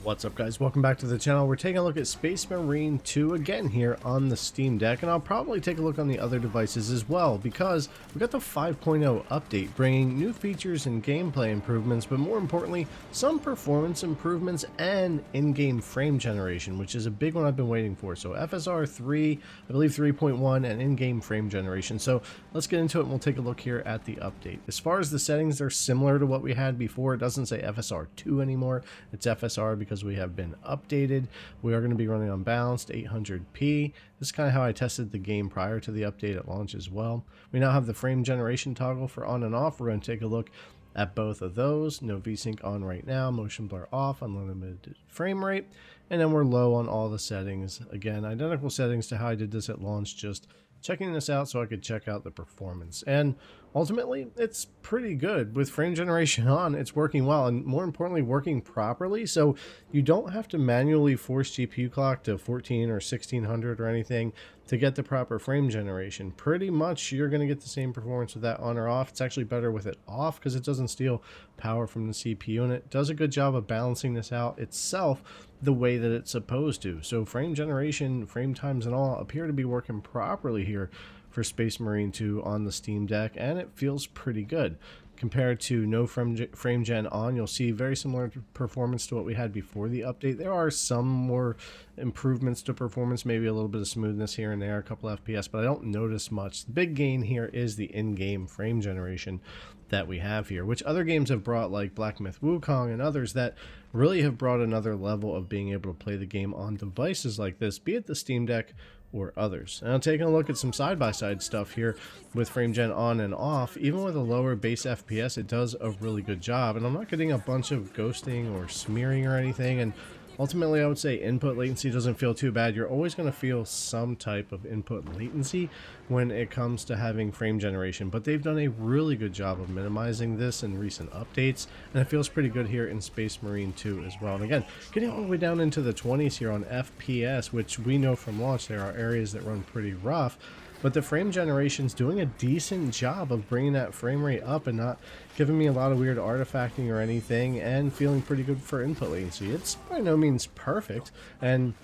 What's up, guys? Welcome back to the channel. We're taking a look at Space Marine 2 again here on the Steam Deck, and I'll probably take a look on the other devices as well, because we got the 5.0 update bringing new features and gameplay improvements, but more importantly some performance improvements and in-game frame generation, which is a big one I've been waiting for. So FSR 3, I believe 3.1, and in-game frame generation. So let's get into it and we'll take a look here at the update. As far as the settings, they're similar to what we had before. It doesn't say FSR 2 anymore, it's FSR because we have been updated. We are going to be running on balanced 800p. This is kind of how I tested the game prior to the update at launch as well. We now have the frame generation toggle for on and off. We're going to take a look at both of those. No VSync on right now, motion blur off, unlimited frame rate, and then we're low on all the settings. Again, identical settings to how I did this at launch, just checking this out so I could check out the performance. And ultimately, it's pretty good. With frame generation on, it's working well, and more importantly, working properly. So you don't have to manually force GPU clock to 14 or 1600 or anything to get the proper frame generation. Pretty much you're going to get the same performance with that on or off. It's actually better with it off because it doesn't steal power from the CPU, and it does a good job of balancing this out itself the way that it's supposed to. So frame generation, frame times and all appear to be working properly here for Space Marine 2 on the Steam Deck, and it feels pretty good. Compared to no frame gen on, you'll see very similar performance to what we had before the update. There are some more improvements to performance, maybe a little bit of smoothness here and there, a couple FPS, but I don't notice much. The big gain here is the in-game frame generation that we have here, which other games have brought, like Black Myth Wukong and others that really have brought another level of being able to play the game on devices like this, be it the Steam Deck or others. And I'm taking a look at some side-by-side stuff here with frame gen on and off. Even with a lower base FPS, it does a really good job, and I'm not getting a bunch of ghosting or smearing or anything. And ultimately, I would say input latency doesn't feel too bad. You're always going to feel some type of input latency when it comes to having frame generation, but they've done a really good job of minimizing this in recent updates, and it feels pretty good here in Space Marine 2 as well. And again, getting all the way down into the 20s here on FPS, which we know from launch there are areas that run pretty rough, but the frame generation's doing a decent job of bringing that frame rate up and not giving me a lot of weird artifacting or anything, and feeling pretty good for input latency. It's by no means perfect, and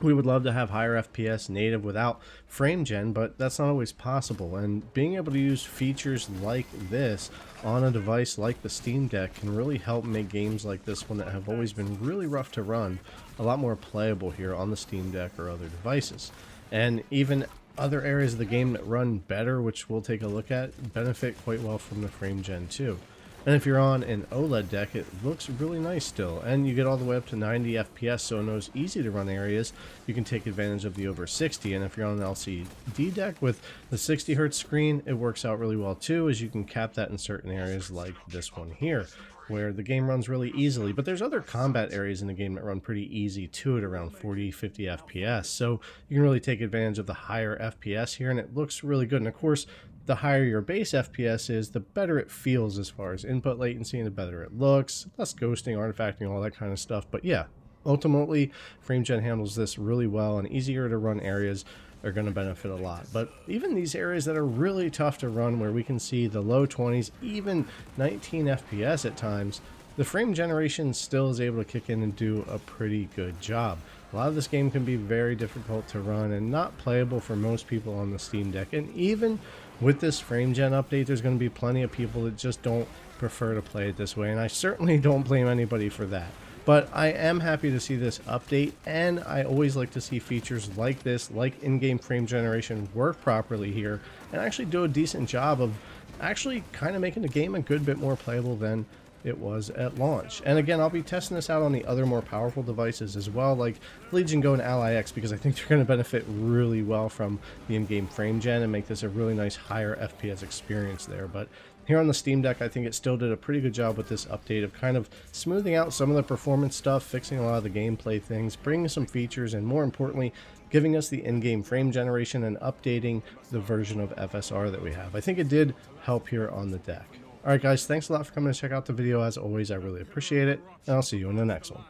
we would love to have higher FPS native without frame gen, but that's not always possible. And being able to use features like this on a device like the Steam Deck can really help make games like this one that have always been really rough to run a lot more playable here on the Steam Deck or other devices. And even other areas of the game that run better, which we'll take a look at, benefit quite well from the frame gen too. And if you're on an OLED deck, it looks really nice still, and you get all the way up to 90 FPS, so in those easy to run areas you can take advantage of the over 60. And if you're on an LCD deck with the 60 Hz screen, it works out really well too, as you can cap that in certain areas like this one here, where the game runs really easily. But there's other combat areas in the game that run pretty easy too at around 40-50 FPS, so you can really take advantage of the higher FPS here, and it looks really good. And of course, the higher your base FPS is, the better it feels as far as input latency, and the better it looks, less ghosting, artifacting, all that kind of stuff. But yeah, ultimately frame gen handles this really well, and easier to run areas are going to benefit a lot. But even these areas that are really tough to run, where we can see the low 20s, even 19 FPS at times, the frame generation still is able to kick in and do a pretty good job. A lot of this game can be very difficult to run and not playable for most people on the Steam Deck, and even with this frame gen update, there's going to be plenty of people that just don't prefer to play it this way, and I certainly don't blame anybody for that. But I am happy to see this update, and I always like to see features like this, like in-game frame generation, work properly here and actually do a decent job of actually kind of making the game a good bit more playable than it was at launch. And again, I'll be testing this out on the other more powerful devices as well, like Legion Go and Ally X, because I think they're going to benefit really well from the in-game frame gen and make this a really nice higher FPS experience there. But here on the Steam Deck, I think it still did a pretty good job with this update of kind of smoothing out some of the performance stuff, fixing a lot of the gameplay things, bringing some features, and more importantly, giving us the in-game frame generation and updating the version of FSR that we have. I think it did help here on the deck. Alright guys, thanks a lot for coming to check out the video. As always, I really appreciate it, and I'll see you in the next one.